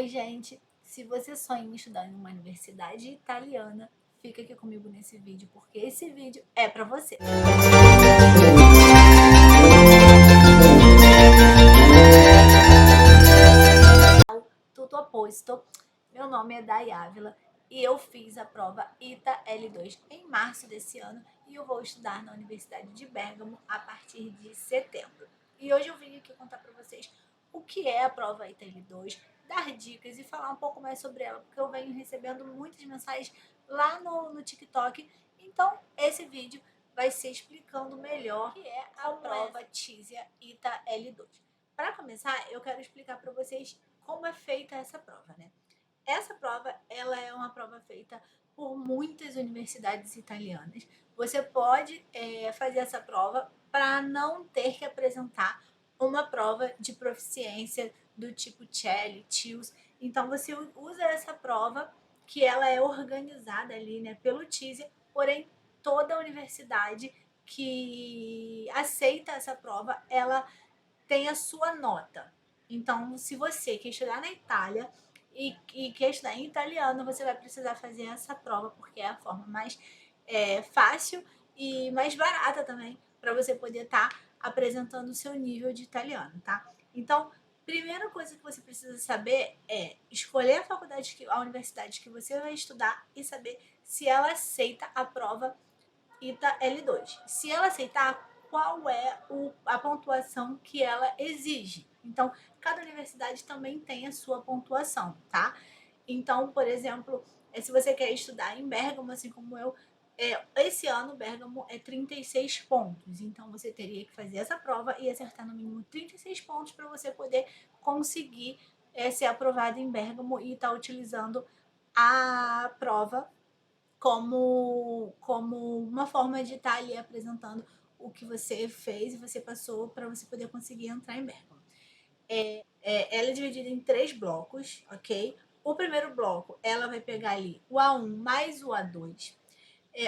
Oi, gente! Se você sonha em estudar em uma universidade italiana, fica aqui comigo nesse vídeo, porque esse vídeo é pra você. Tudo oposto. Meu nome é Day Ávila e eu fiz a prova ITA L2 em março desse ano e eu vou estudar na Universidade de Bergamo a partir de setembro. E hoje eu vim aqui contar pra vocês o que é a prova ITA L2, dar dicas e falar um pouco mais sobre ela, porque eu venho recebendo muitas mensagens lá no TikTok. Então, esse vídeo vai ser explicando melhor o que é a prova TISIA ITA L2. Para começar, eu quero explicar para vocês como é feita essa prova, né? Essa prova, ela é uma prova feita por muitas universidades italianas. Você pode fazer essa prova para não ter que apresentar uma prova de proficiência do tipo CELI, TILS. Então, você usa essa prova, que ela é organizada ali, né, pelo TISIA, porém, toda universidade que aceita essa prova, ela tem a sua nota. Então, se você quer estudar na Itália e quer estudar em italiano, você vai precisar fazer essa prova, porque é a forma mais fácil e mais barata também, para você poder estar apresentando o seu nível de italiano, tá? Então, primeira coisa que você precisa saber é escolher a faculdade, a universidade que você vai estudar e saber se ela aceita a prova ITA L2. Se ela aceitar, qual é a pontuação que ela exige. Então, cada universidade também tem a sua pontuação, tá? Então, por exemplo, se você quer estudar em Bergamo, assim como eu, esse ano Bergamo é 36 pontos. Então, você teria que fazer essa prova e acertar no mínimo 36 pontos para você poder conseguir ser aprovado em Bergamo e estar utilizando a prova como uma forma de estar ali apresentando o que você fez e você passou para você poder conseguir entrar em Bergamo. Ela é dividida em 3 blocos, ok? O primeiro bloco, ela vai pegar ali o A1 mais o A2.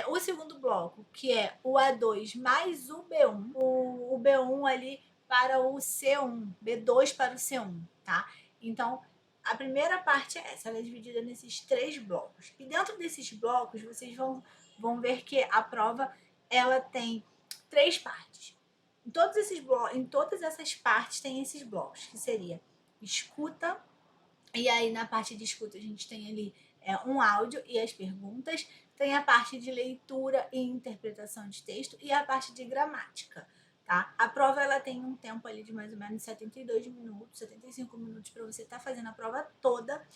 O segundo bloco, que é o A2 mais o B1. O B1 ali para o C1, B2 para o C1, tá? Então, a primeira parte é essa, ela é dividida nesses 3 blocos. E dentro desses blocos, vocês vão ver que a prova, ela tem 3 partes. Em todas essas partes tem esses blocos, que seria escuta, e aí na parte de escuta a gente tem ali um áudio e as perguntas, tem a parte de leitura e interpretação de texto e a parte de gramática, tá? A prova ela tem um tempo ali de mais ou menos 72 minutos, 75 minutos para você estar fazendo a prova toda,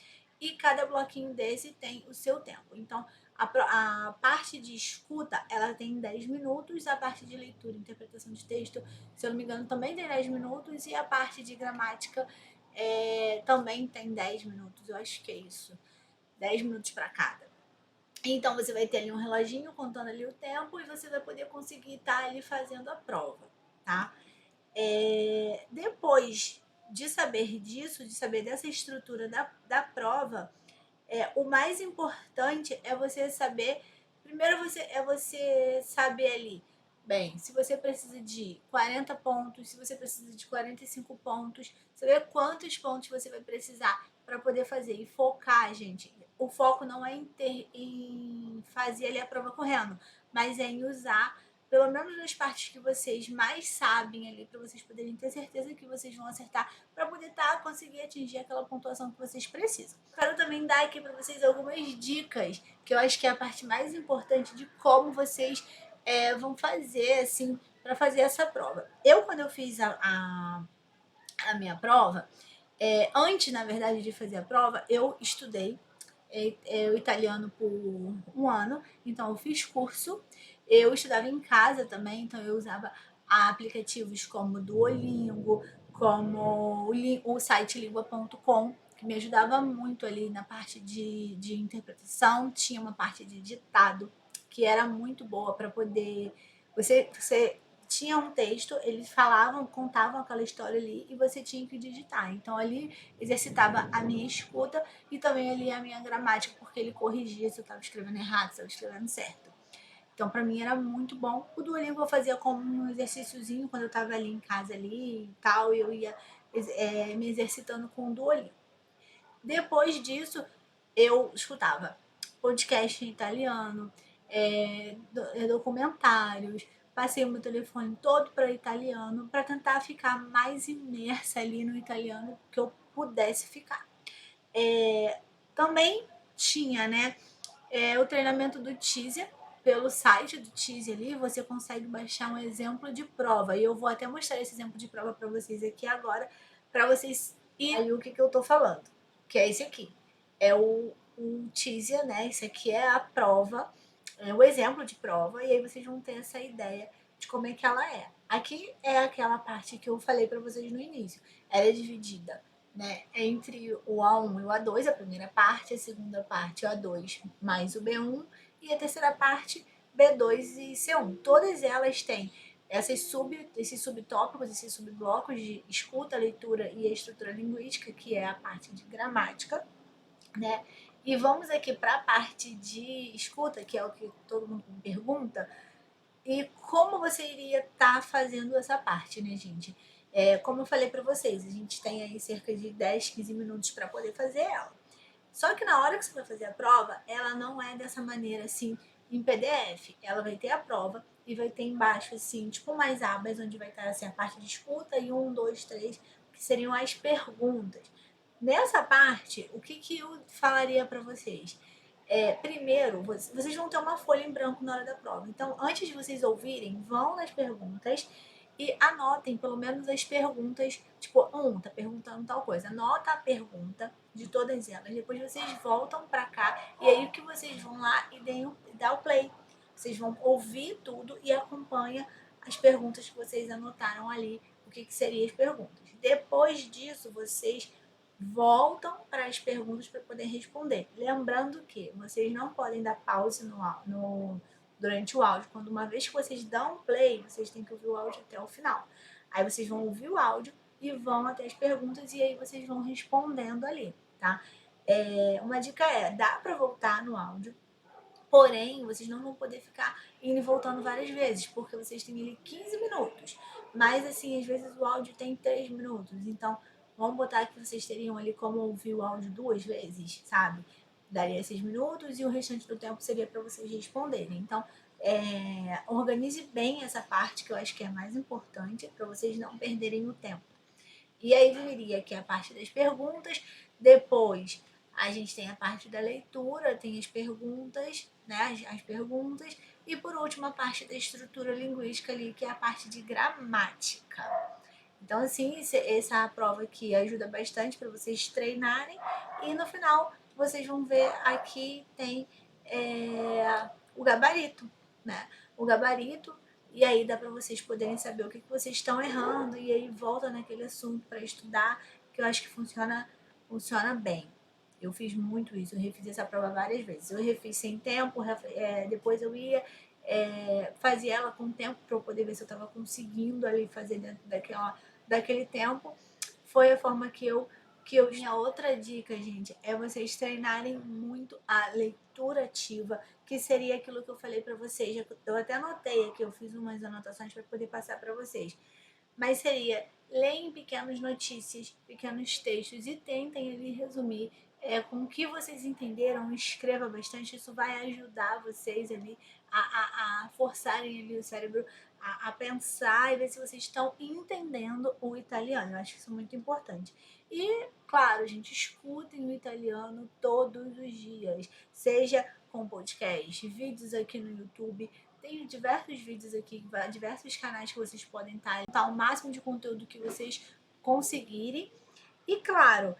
e cada bloquinho desse tem o seu tempo. Então, a parte de escuta, ela tem 10 minutos, a parte de leitura e interpretação de texto, se eu não me engano, também tem 10 minutos, e a parte de gramática também tem 10 minutos, eu acho que é isso, 10 minutos para cada. Então, você vai ter ali um reloginho contando ali o tempo e você vai poder conseguir estar ali fazendo a prova, tá? Depois de saber disso, de saber dessa estrutura da prova, o mais importante é você saber, primeiro você saber ali, bem, se você precisa de 40 pontos, se você precisa de 45 pontos, saber quantos pontos você vai precisar para poder fazer e focar, gente. O foco não é em fazer ali a prova correndo, mas é em usar pelo menos nas partes que vocês mais sabem ali, para vocês poderem ter certeza que vocês vão acertar, para poder conseguir atingir aquela pontuação que vocês precisam. Quero também dar aqui para vocês algumas dicas, que eu acho que é a parte mais importante de como vocês vão fazer, assim, para fazer essa prova. Quando eu fiz a minha prova, antes, na verdade, de fazer a prova, eu estudei o italiano por um ano, então eu fiz curso, eu estudava em casa também, então eu usava aplicativos como Duolingo, como o site lingua.com, que me ajudava muito ali na parte de interpretação, tinha uma parte de ditado que era muito boa para poder você tinha um texto, eles falavam, contavam aquela história ali e você tinha que digitar. Então ali exercitava a minha escuta e também ali a minha gramática, porque ele corrigia se eu estava escrevendo errado, se eu estava escrevendo certo. Então para mim era muito bom. O Duolingo eu fazia como um exercíciozinho quando eu estava ali em casa ali e tal, e eu ia me exercitando com o Duolingo. Depois disso, eu escutava podcast em italiano, documentários, passei o meu telefone todo para italiano para tentar ficar mais imersa ali no italiano que eu pudesse ficar. Também tinha, né, o treinamento do Teaser. Pelo site do Teaser ali, você consegue baixar um exemplo de prova. E eu vou até mostrar esse exemplo de prova para vocês aqui agora, para vocês irem o que eu tô falando. Que é esse aqui. É o Teaser, né? Esse aqui é a prova, é o exemplo de prova. E aí vocês vão ter essa ideia de como é que ela é. Aqui é aquela parte que eu falei para vocês no início. Ela é dividida, né, entre o A1 e o A2, a primeira parte, a segunda parte o A2 mais o B1 e a terceira parte B2 e C1. Todas elas têm esses subtópicos, esses subblocos de escuta, leitura e estrutura linguística, que é a parte de gramática, né? E vamos aqui para a parte de escuta, que é o que todo mundo me pergunta. E como você iria estar fazendo essa parte, né, gente? Como eu falei para vocês, a gente tem aí cerca de 10, 15 minutos para poder fazer ela. Só que na hora que você vai fazer a prova, ela não é dessa maneira assim em PDF. Ela vai ter a prova e vai ter embaixo assim, tipo mais abas, onde vai estar assim a parte de escuta e 1, 2, 3, que seriam as perguntas. Nessa parte, o que eu falaria para vocês? Primeiro, vocês vão ter uma folha em branco na hora da prova. Então, antes de vocês ouvirem, vão nas perguntas e anotem pelo menos as perguntas. Tipo, tá perguntando tal coisa. Anota a pergunta de todas elas. Depois vocês voltam para cá e aí o que vocês vão lá e dá o play. Vocês vão ouvir tudo e acompanha as perguntas que vocês anotaram ali, o que seriam as perguntas. Depois disso, vocês voltam para as perguntas para poder responder. Lembrando que vocês não podem dar pause durante o áudio. Quando uma vez que vocês dão play, vocês têm que ouvir o áudio até o final. Aí vocês vão ouvir o áudio e vão até as perguntas e aí vocês vão respondendo ali, tá? Uma dica dá para voltar no áudio, porém, vocês não vão poder ficar indo e voltando várias vezes, porque vocês têm ali 15 minutos. Mas, assim, às vezes o áudio tem 3 minutos. Então, vamos botar que vocês teriam ali como ouvir o áudio 2 vezes, sabe? Daria 6 minutos e o restante do tempo seria para vocês responderem. Então, organize bem essa parte, que eu acho que é mais importante, para vocês não perderem o tempo. E aí viria aqui a parte das perguntas, depois a gente tem a parte da leitura, tem as perguntas, né? As perguntas, e por último a parte da estrutura linguística ali, que é a parte de gramática. Então, assim, essa prova aqui ajuda bastante para vocês treinarem, e no final vocês vão ver aqui tem o gabarito, né? O gabarito, e aí dá para vocês poderem saber o que vocês estão errando, e aí volta naquele assunto para estudar, que eu acho que funciona bem. Eu fiz muito isso, eu refiz essa prova várias vezes. Eu refiz sem tempo, depois eu ia, fazia ela com tempo para eu poder ver se eu estava conseguindo ali fazer dentro daquele tempo. Foi a forma que eu. Minha outra dica, gente, é vocês treinarem muito a leitura ativa, que seria aquilo que eu falei para vocês. Eu até anotei aqui, eu fiz umas anotações para poder passar para vocês. Mas seria, leem pequenas notícias, pequenos textos e tentem ali resumir com o que vocês entenderam, escreva bastante, isso vai ajudar vocês ali a forçarem ali o cérebro a pensar e ver se vocês estão entendendo o italiano. Eu acho que isso é muito importante. E, claro, gente, escutem o italiano todos os dias, seja com podcast, vídeos aqui no YouTube. Tem diversos vídeos aqui, diversos canais que vocês podem estar o máximo de conteúdo que vocês conseguirem. E, claro,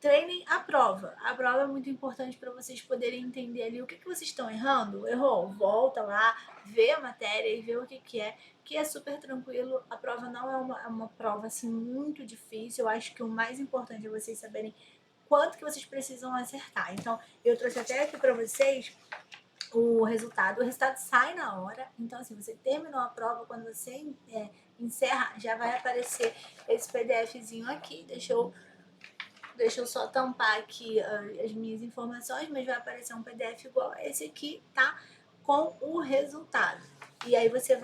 treinem a prova. A prova é muito importante para vocês poderem entender ali o que vocês estão errando. Errou? Volta lá, vê a matéria e vê o que é, que é super tranquilo. A prova não é uma prova assim muito difícil. Eu acho que o mais importante é vocês saberem quanto que vocês precisam acertar. Então, eu trouxe até aqui para vocês o resultado. O resultado sai na hora. Então, assim, você terminou a prova, quando você encerra, já vai aparecer esse PDFzinho aqui. Deixa eu só tampar aqui as minhas informações, mas vai aparecer um PDF igual a esse aqui, tá? Com o resultado. E aí você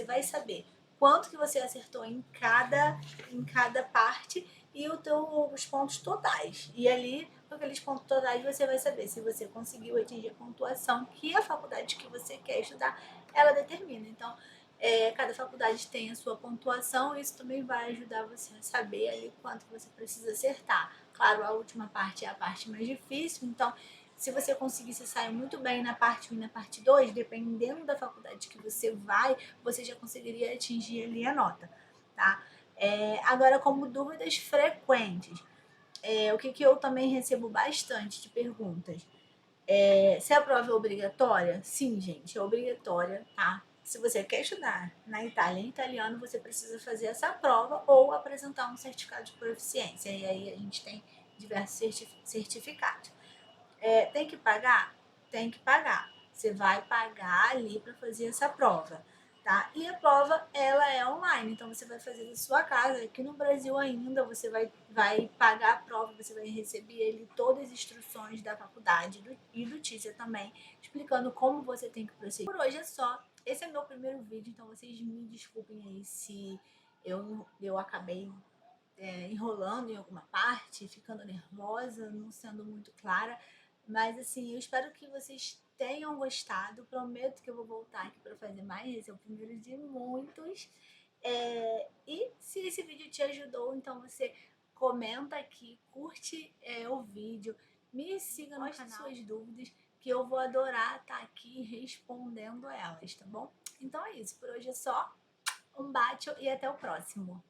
vai saber quanto que você acertou em cada parte e os pontos totais. E ali, com aqueles pontos totais, você vai saber se você conseguiu atingir a pontuação que a faculdade que você quer estudar, ela determina. Então, cada faculdade tem a sua pontuação, e isso também vai ajudar você a saber ali quanto você precisa acertar. Claro, a última parte é a parte mais difícil, então se você conseguisse sair muito bem na parte 1 e na parte 2, dependendo da faculdade que você vai, você já conseguiria atingir ali a nota, tá? Agora, como dúvidas frequentes, o que eu também recebo bastante de perguntas. Se a prova é obrigatória? Sim, gente, é obrigatória, tá? Se você quer estudar na Itália em italiano, você precisa fazer essa prova ou apresentar um certificado de proficiência. E aí a gente tem diversos certificados. Tem que pagar? Tem que pagar. Você vai pagar ali para fazer essa prova, tá? E a prova, ela é online, então você vai fazer da sua casa. Aqui no Brasil ainda, você vai pagar a prova, você vai receber ali todas as instruções da faculdade e do teacher também, explicando como você tem que proceder. Por hoje é só. Esse é meu primeiro vídeo, então vocês me desculpem aí se eu acabei enrolando em alguma parte, ficando nervosa, não sendo muito clara. Mas assim, eu espero que vocês tenham gostado. Prometo que eu vou voltar aqui para fazer mais. Esse é o primeiro de muitos. E se esse vídeo te ajudou, então você comenta aqui, curte o vídeo, me siga no canal, suas dúvidas, que eu vou adorar estar aqui respondendo elas, tá bom? Então é isso, por hoje é só. Um bate e até o próximo.